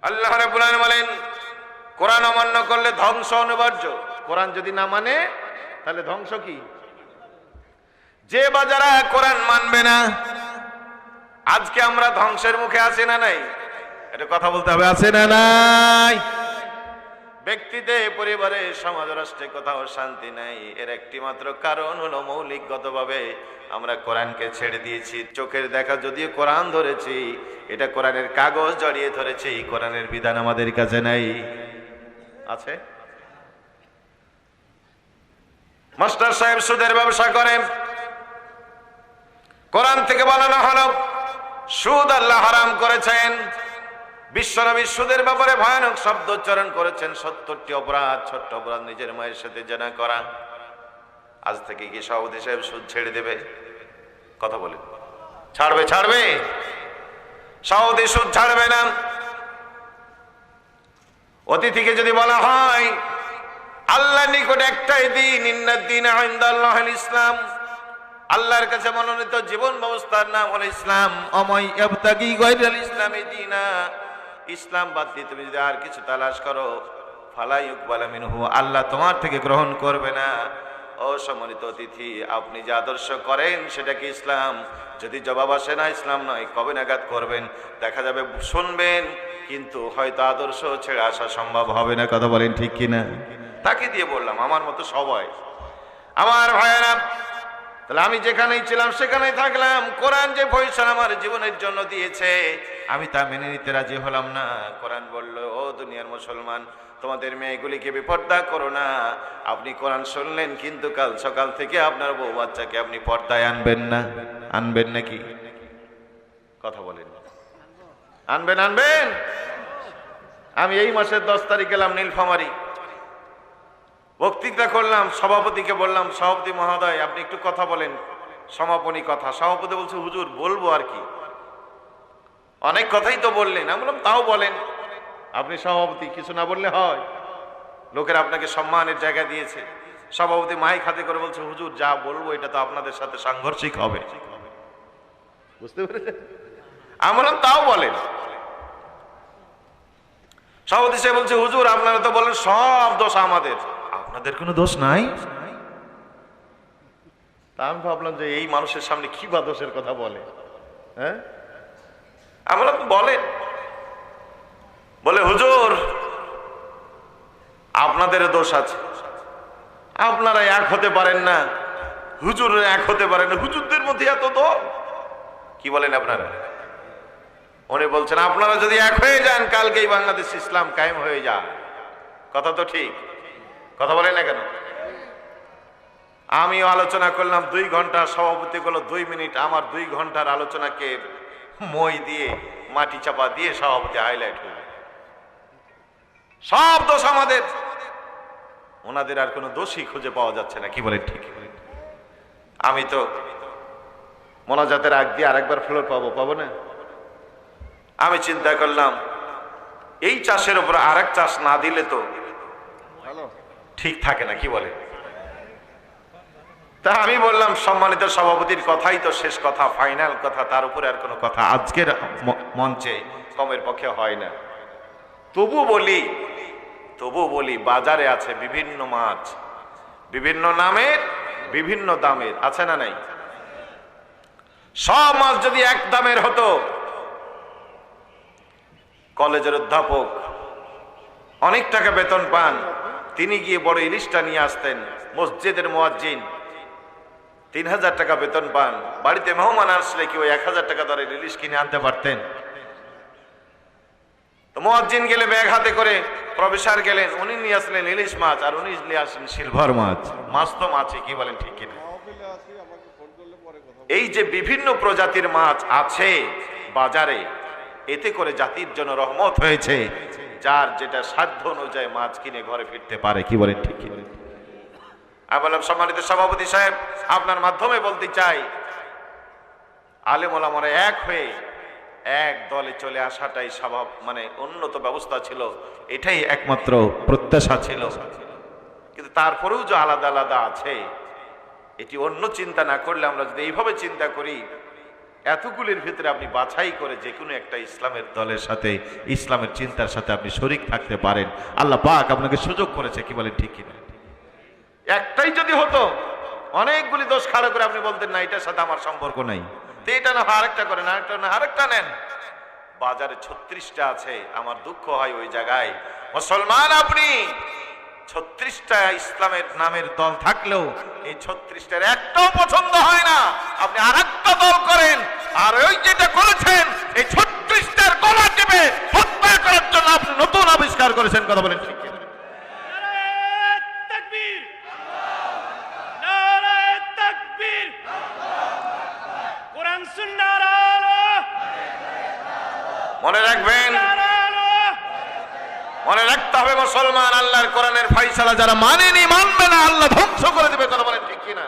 আল্লাহ রাব্বুল আলামিন বলেন কোরআন অমান্য করলে ধ্বংস অনিবার্য। কোরআন যদি না মানে তাহলে ধ্বংস কি? যে বা যারা কোরআন মানবে না, আজকে আমরা ধ্বংসের মুখে আছি না নাই? এটা কথা বলতে হবে, আছে না নাই? ব্যক্তিতে, পরিবারে, সমাজ, রাষ্ট্রে কোথাও শান্তি নাই। এর একটি মাত্র কারণ হলো মৌলিকগতভাবে আমরা কোরআনকে ছেড়ে দিয়েছি। চোখের দেখা যদিও কোরআন ধরেছি, এটা কোরআনের কাগজ জড়িয়ে ধরেছি, কোরআনের বিধান আমাদের কাছে নাই। আছে? মাস্টার সাহেব সুদের ব্যবসা করেন, কোরআন থেকে বলানো হলো সুদ আল্লাহ হারাম করেছেন। বিশ্বনবী সুদের ব্যাপারে ভয়ানক শব্দ উচ্চারণ করেছেন, 70টি অপরাধ। ছোট্ট অপরাধ নিজের মায়ের সাথে জেনা করা। আজ থেকে কি সভাপতি সাহেব সুদ ছেড়ে দেবে? কথা বলেন, ছাড়বে? ছাড়বে? সভাপতি সুদ ছাড়বে না। অতিথিকে যদি বলা হয় আল্লাহর নিকট একটাই দিন, ইন্নাদ-দীনা ইনদাল্লাহিল ইসলাম, আল্লাহর কাছে মনোনীত জীবন ব্যবস্থার নাম হলো ইসলাম। অমাই ইয়াবতাগি গায়রাল ইসলামি দীনা, ইসলাম বাদ দিয়ে তুমি যদি আর কিছু তালাশ করো, ফালা ইউকবালা মিনহু, আল্লাহ তোমার থেকে গ্রহণ করবে না। ও সম্মানিত অতিথি, আপনি যে আদর্শ করেন সেটা কি ইসলাম? যদি জবাব আসে না ইসলাম নয়, কবে নাগাদ করবেন? দেখা যাবে শুনবেন, কিন্তু হয়তো আদর্শ ছেড়ে আসা সম্ভব হবে না। কথা বলেন ঠিক কিনা? তাকে দিয়ে বললাম, আমার মতো সবাই আমার ভাইয়েরা, তাহলে আমি যেখানেই ছিলাম সেখানেই থাকলাম। কোরআন যে ফয়সালা আমার জীবনের জন্য দিয়েছে, আমি তা মেনে নিতে রাজি হলাম না। কোরআন বলল, ও দুনিয়ার মুসলমান, তোমাদের মেয়েগুলিকে বেপর্দা করো না। আপনি কোরআন শুনলেন, কিন্তু কাল সকাল থেকে আপনার বউ বাচ্চাকে আপনি পর্দায় আনবেন না। আনবেন নাকি? কথা বলেন, আনবেন? আনবেন? আমি এই মাসের 10 তারিখ গেলাম নীলফামারী, বক্তৃতা করলাম। সভাপতিকে বললাম, সভাপতি মহোদয় আপনি একটু কথা বলেন, সমাপনী কথা। সভাপতি বলছে, হুজুর বলবো আর কি, অনেক কথাই তো বললেন। আমি বললাম, তাও বলেন, আপনি সভাপতি, কিছু না বললে হয়? লোকের আপনাকে সম্মানের জায়গা দিয়েছে। সভাপতি মাইক হাতে করে বলছে, হুজুর যা বলবো এটা তো আপনাদের সাথে সাংঘর্ষিক হবে। বুঝতে পেরেছেন? আমি বললাম, তাও বলেন। সভাপতি সাহেব বলছে, হুজুর আপনারা তো বলেন সব দোষ আমাদের, আপনাদের কোনো দোষ নাই। তা আমি ভাবলাম যে এই মানুষের সামনে কি বা দোষের কথা বলে। হ্যাঁ, আমি বললাম, বলেন। বলে, হুজুর আপনাদের দোষ আছে, আপনারা এক হতে পারেন না, হুজুর এক হতে পারেন না, হুজুরদের মধ্যে এত দোষ। কি বলেন আপনারা? উনি বলছেন, আপনারা যদি এক হয়ে যান, কালকেই বাংলাদেশ ইসলাম কায়েম হয়ে যায়। কথা তো ঠিক, কথা বলেন না কেন? আমিও আলোচনা করলাম 2 ঘন্টা, সভাপতি গুলো 2 মিনিট। আমার 2 ঘন্টার আলোচনাকে মই দিয়ে, মাটি চাপা দিয়ে সভাপতি হাইলাইট হল, সব দোষ আমাদের। ওনাদের আর কোনো দোষই খুঁজে পাওয়া যাচ্ছে না। কি বলেন ঠিক? আমি তো মোনাজাতের আগ দিয়ে আরেকবার ফ্লোর পাবো না। আমি চিন্তা করলাম, এই চাষের উপর আরেক চাষ না দিলে তো ঠিক থাকে না। কি বলে? তা আমি বললাম, সম্মানিত সভাপতির কথাই তো শেষ কথা, ফাইনাল কথা, তার উপরে আর কোনো কথা আজকের মঞ্চে কমের পক্ষে হয় না। তবু বলি বাজারে আছে বিভিন্ন মাছ, বিভিন্ন নামের, বিভিন্ন দামের, আছে না নাই? সব মাছ যদি এক দামের হতো, কলেজের অধ্যাপক অনেক টাকা বেতন পান, তিনি গিয়ে বড় ইলিশটা নিয়ে আসতেন। মসজিদের মুয়াজ্জিন 3000 টাকা বেতন পান, বাড়িতে মেহমান আসলে কি ওই 1000 টাকা দরের ইলিশ কিনে আনতে পারতেন? তো মুয়াজ্জিন গেলে ব্যাগ হাতে করে, প্রফেসর গেলেন, উনি নিয়ে আসলেন ইলিশ মাছ, আর উনি নিয়ে আসলেন সিলভার মাছ। মাছ তো মাছই। কি বলেন ঠিক কিনা? এই যে বিভিন্ন প্রজাতির মাছ আছে বাজারে, এতে করে জাতির জন্য রহমত হয়েছে। যার যেটা সাধ্য অনুযায়ী মাছ কিনে ঘরে ফিরতে পারে। কি বলেন ঠিক কিনা? আমি বললাম, সম্মানিত সভাপতি সাহেব, আপনার মাধ্যমে বলতে চাই, আলেম ওলামারা এক হয়ে এক দলে চলে আসাটাই স্বভাব, মানে উন্নত ব্যবস্থা ছিল, এটাই একমাত্র প্রত্যাশা ছিল। কিন্তু তারপরেও যে আলাদা আলাদা আছে, এটি অন্য চিন্তা না করলে, আমরা যদি এইভাবে চিন্তা করি, এতগুলির ভিতরে আপনি বাছাই করে যে কোনো একটা ইসলামের দলের সাথে, ইসলামের চিন্তার সাথে আপনি শরীক থাকতে পারেন। আল্লাহ পাক আপনাকে সুযোগ করেছে, কি বলেন ঠিক কিনা? একটাই যদি হতো, অনেকগুলি দোষ খাড়া করে আপনি বলতেন না এটার সাথে আমার সম্পর্ক নাই, তো এটা না আরেকটা করেন, আরেকটা না আরেকটা নেন। বাজারে 36টা আছে, আমার দুঃখ হয় ওই জায়গায় মুসলমান আপনি 36টা ইসলামের নামের দল থাকলেও এই 36টার একটাও পছন্দ হয় না, আপনি আরেকটা দল করেন, আর ওই যেটা করেছেন এই 36টার গলা টিপে হত্যা করার জন্য আপনি নতুন আবিষ্কার করেছেন। কথা বলেন ঠিক কিনা? মনে রাখবেন, মনে রাখতে হবে মুসলমান, আল্লাহর কোরআনের ফাইসালা যারা মানেনি, মানবে না, আল্লাহ ধ্বংস করে দেবে। কথা বলেন ঠিক কিনা?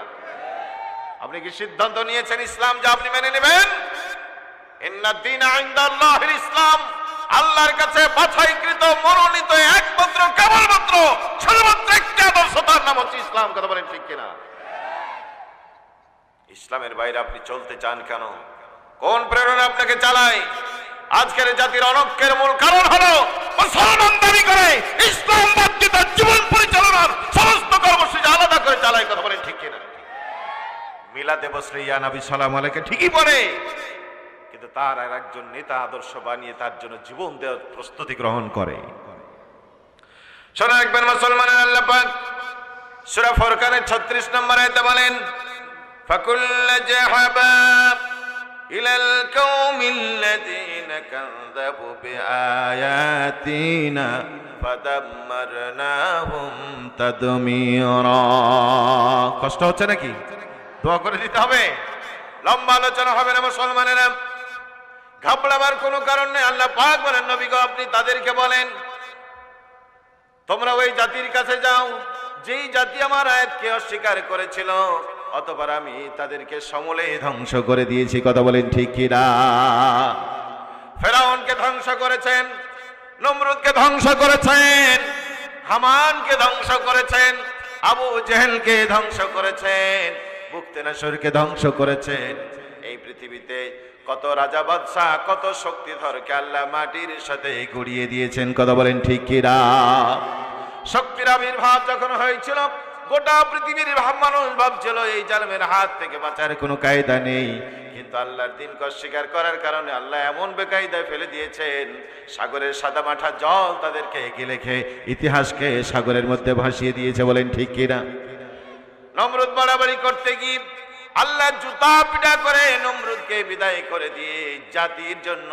আপনি কি সিদ্ধান্ত নিয়েছেন ইসলাম যা আপনি মেনে নেবেন? ইন্নাদ দীনা ইনদাল্লাহিল ইসলাম, আল্লাহর কাছে বাছাইকৃত মনোনীত একমাত্র কেবলমাত্র শুধুমাত্র একটি আদর্শ, তার নাম হচ্ছে ইসলাম। কথা বলেন ঠিক কিনা? ইসলামের বাইরে আপনি চলতে চান কেন? কোন প্রেরণা আপনাকে চালায়? আজকের জাতির অনক্ষের মূল কারণ হলো মুসলমান দাবি করে ইসলাম বাদ দিয়ে তার জীবন পরিচালনার সমস্ত কর্মসূচি আলাদা করে চালায়। কথা বলেন ঠিক কিনা? মিলাদে বসলে ইয়া নবী সালাম আলাইকে ঠিকই পড়ে, কিন্তু তার আর একজন নেতা আদর্শ বানিয়ে তার জন্য জীবন দেওয়ার প্রস্তুতি গ্রহণ করে। শোনা রাখবেন মুসলমানের, আল্লাহ পাক সূরা ফুরকানের 36 নম্বর আয়াতে বলেন, ফাকুল্লা জাহাবা ইলাল কওমিল্লাযীনা কাযাবু বিআয়াতিনা ফাদাম্মারনাহুম তাদমীরা। কষ্ট হচ্ছে নাকি? দোয়া করে দিতে হবে, লম্বা আলোচনা হবে না মুসলমানেরা, ঘাবড়াবার কোনো কারণ নেই। আল্লাহ পাক বলেন, নবী গো আপনি তাদেরকে বলেন তোমরা ওই জাতির কাছে যাও যেই জাতি আমার আয়াতকে অস্বীকার করেছিল, অতঃপর আমি তাদেরকে সমূলে ধ্বংস করে দিয়েছি। কথা বলেন ঠিক কিনা? ফেরাউনকে ধ্বংস করেছেন, নমরুদকে ধ্বংস করেছেন, হামানকে ধ্বংস করেছেন, আবু জেহেলকে ধ্বংস করেছেন, বুকতেনাসরকে ধ্বংস করেছেন। এই পৃথিবীতে কত রাজা বাদশাহ, কত শক্তিধরকে আল্লাহ মাটির সাথে গড়িয়ে দিয়েছেন। কথা বলেন ঠিক কিনা? শক্তির আবির্ভাব যখন হয়েছিল, গোটা পৃথিবীর মানুষ ভাবছিল এই জালেমের হাত থেকে বাঁচার কোনো কায়দা নেই, কিন্তু আল্লাহর দিনকে অস্বীকার করার কারণে আল্লাহ এমন বেকায়দায় ফেলে দিয়েছেন, সাগরের সাদা মাঠা জল তাদেরকে গিলে খেয়ে ইতিহাসকে সাগরের মধ্যে ভাসিয়ে দিয়েছে। বলেন ঠিক কিনা? নমরুদ বাড়াবাড়ি করতে গিয়ে আল্লাহ জুতা পিটা করে নমরুদকে বিদায় করে দিয়ে জাতির জন্য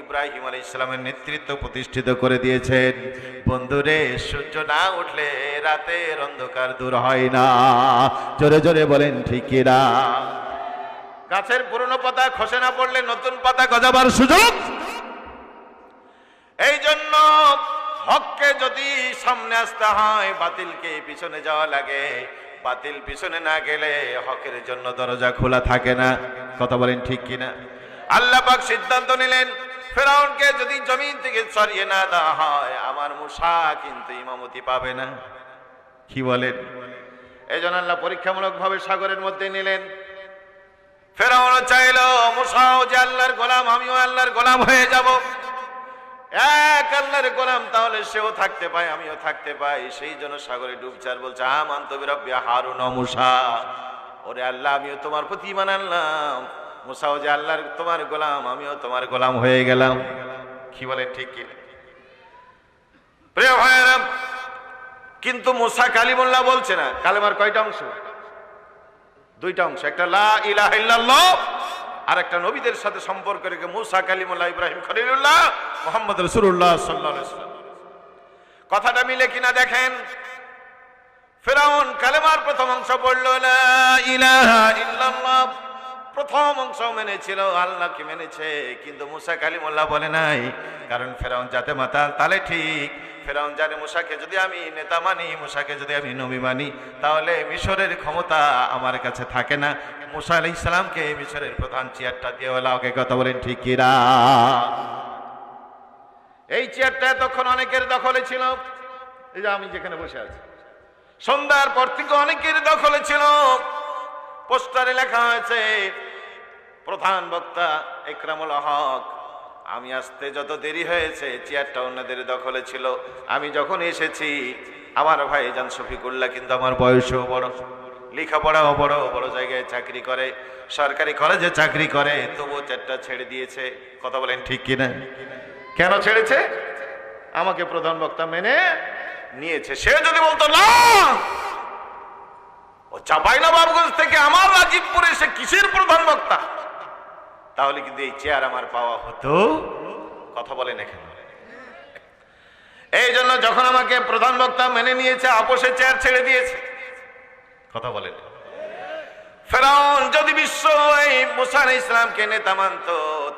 ইব্রাহিম আলাইহিস সালামের নেতৃত্ব প্রতিষ্ঠিত করে দিয়েছেন। বন্ধুরে, সূর্য না উঠলে রাতের অন্ধকার দূর হয় না। জোরে জোরে বলেন ঠিক কিনা? গাছের পুরনো পাতা খসে না পড়লে নতুন পাতা গজাবার সুযোগ। এই জন্য হককে যদি সামনে আসতে হয়, বাতিলকে পিছনে যাওয়া লাগে। বাতিল পিছনে না গেলে হকের জন্য দরজা খোলা থাকে না। কথা বলেন ঠিক কিনা? আল্লাহ পাক সিদ্ধান্ত নিলেন, ফেরাউনকে যদি জমিন থেকে সরিয়ে না দেওয়া হয়, আমার মুসা কিন্তু ইমামতি পাবে না। কি বলেন? এই জন্য আল্লাহ পরীক্ষামূলক ভাবে সাগরের মধ্যে নিলেন। ফেরাউন চাইল মুসাও যে আল্লাহর গোলাম, আমিও আল্লাহর গোলাম হয়ে যাব। এক আল্লাহর গোলাম, তাহলে সেও থাকতে পায়, আমিও থাকতে পাই। সেই জন্য সাগরে ডুবচার বলছে, আমানতু বিরাব্বি হারুন ওয়া মুসা। ওরে আল্লাহ, আমিও তোমার প্রতি ঈমান আনলাম। মুসাও যে আল্লাহর তোমার গোলাম, আমিও তোমার গোলাম হয়ে গেলাম। কি বলে ঠিক কিনা? প্রিয় ভাইয়েরা, কিন্তু মুসা কালিমুল্লাহ বলছে না। কালেমার কয়টা অংশ? দুইটা অংশ। একটা লা ইলাহা ইল্লাল্লাহ, আর একটা নবীদের সাথে সম্পর্ক রেখে মুসা কালিমুল্লাহ, ইব্রাহিম খলিলুল্লাহ, মুহাম্মদ রাসূলুল্লাহ সাল্লাল্লাহু আলাইহি ওয়াসাল্লাম। কথাটা মিলে কিনা দেখেন। ফেরাউন কালেমার প্রথম অংশ পড়ল লা ইলাহা ইল্লাল্লাহ, প্রথম অংশ মেনেছিল, আল্লাহকে মেনেছে, কিন্তু মুসা কালিমুল্লাহ বলে নাই। কারণ ফেরাউন জাতে মাতাল, তাহলে ঠিক ফেরাউন জানে মুসাকে যদি আমি নেতা মানি, মুসাকে যদি আমি নবী মানি, তাহলে মিশরের ক্ষমতা আমার কাছে থাকে না। মুসা আলাইহিস সালামকে মিশরের প্রধান চেয়ারটা দিয়ে হলো। ওকে কথা বলেন ঠিক কিনা? এই চেয়ারটা তখন অনেকের দখলে ছিল। এই যে আমি যেখানে বসে আছি, সন্ধ্যার পর থেকে অনেকের দখলে ছিল। পোস্টারে লেখা হয়েছে প্রধান বক্তা ইকরামুল হক, আমি আসতে যত দেরি হয়েছে চেয়ারটা অন্যদের দখলে ছিল। আমি যখন এসেছি আমার ভাইজান শফিকুল্লাহ কিন্তু আমার বয়সও বড়, লেখাপড়াও বড়, বড় জায়গায় চাকরি করে, সরকারি কলেজে চাকরি করে, তবুও চেয়ারটা ছেড়ে দিয়েছে। কথা বলেন ঠিক কিনা? কেন ছেড়েছে? আমাকে প্রধান বক্তা মেনে নিয়েছে। সে যদি বলতো না, ও চাঁপাইনবাবগঞ্জ থেকে আমার রাজীবপুরে এসে কিসের প্রধান বক্তা, তাহলে কিন্তু এই চেয়ার আমার পাওয়া হতো। কথা বলেন এখানে। এই জন্য যখন আমাকে প্রধান বক্তা মেনে নিয়েছে, আপোষে চেয়ার ছেড়ে দিয়েছে। কথা বলেন। ফেরাউন যদি বিশ্ব এই মুসা আলাইহিস সালামকে নেতা মানত,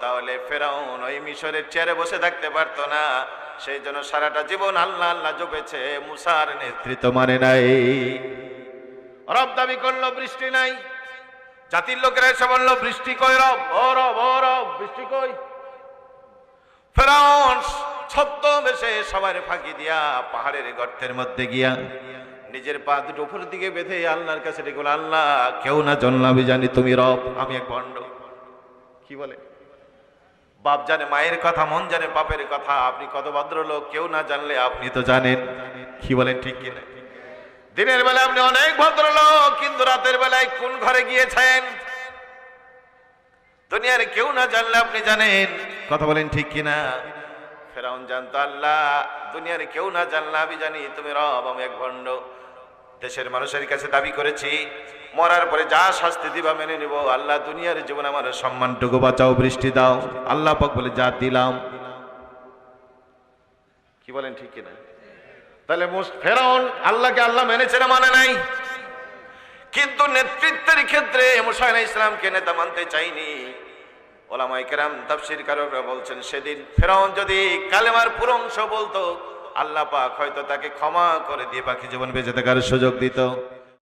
তাহলে ফেরাউন ওই মিশরের চেয়ারে বসে থাকতে পারতো না। সেই জন্য সারাটা জীবন আল্লাহ আল্লাহ জপেছে, মুসার নেতৃত্ব মানে নাই। রব দাবি করলো বৃষ্টি নাই, জাতির লোকেরা এসে বললো বৃষ্টি কই রব, ও রব, ও রব, বৃষ্টি কই। ফেরাউন ছদ্মবেশে সবার ফাঁকি দিয়া পাহাড়ের গর্তের মধ্যে গিয়া নিজের পা দুটো উপর দিকে বেঁধে আল্লাহর কাছে ডেকে, আল্লাহ কেউ না জানলে আমি জানি তুমি রব, আমি এক ভণ্ড। কি বলে? বাপ জানে মায়ের কথা, মন জানে বাপের কথা, আপনি কত ভদ্রলোক, কেউ না জানলে আপনি তো জানেন। কি বলেন ঠিক কিনা? দিনের বেলায় আপনি অনেক ভদ্রলোক, কিন্তু রাতের বেলায় কোন ঘরে গিয়েছেন দুনিয়ার কেউ না জানলে আপনি জানেন। কথা বলেন ঠিক কিনা? ফেরাউন জানতো আল্লাহ দুনিয়ার কেউ না জানলে আমি জানি তুমি রব, আমি এক ভণ্ড। দেশের মানুষের কাছে দাবি করেছি মরার পরে যা শাস্তি দিবা মেনে নিব। আল্লাহ দুনিয়ার জীবন আমার সম্মানটুকু বাঁচাও, বৃষ্টি দাও। আল্লাহ পাক বলে যা দিলাম। কি বলেন ঠিক কিনা? তাহলে ফেরাউন আল্লাহকে আল্লাহ মেনেছে না মানে নাই? কিন্তু নেতৃত্বের ক্ষেত্রে মুসা আলাইহিস সালামকে নেতা মানতে চাইনি। ওলামায়ে কেরাম তাফসীরকাররা বলছেন সেদিন ফেরাউন যদি কালেমার পুরো অংশ বলতো, আল্লাহ পাক হয়তো তাকে ক্ষমা করে দিয়ে বাকি জীবন বেঁচে থাকার সুযোগ দিত।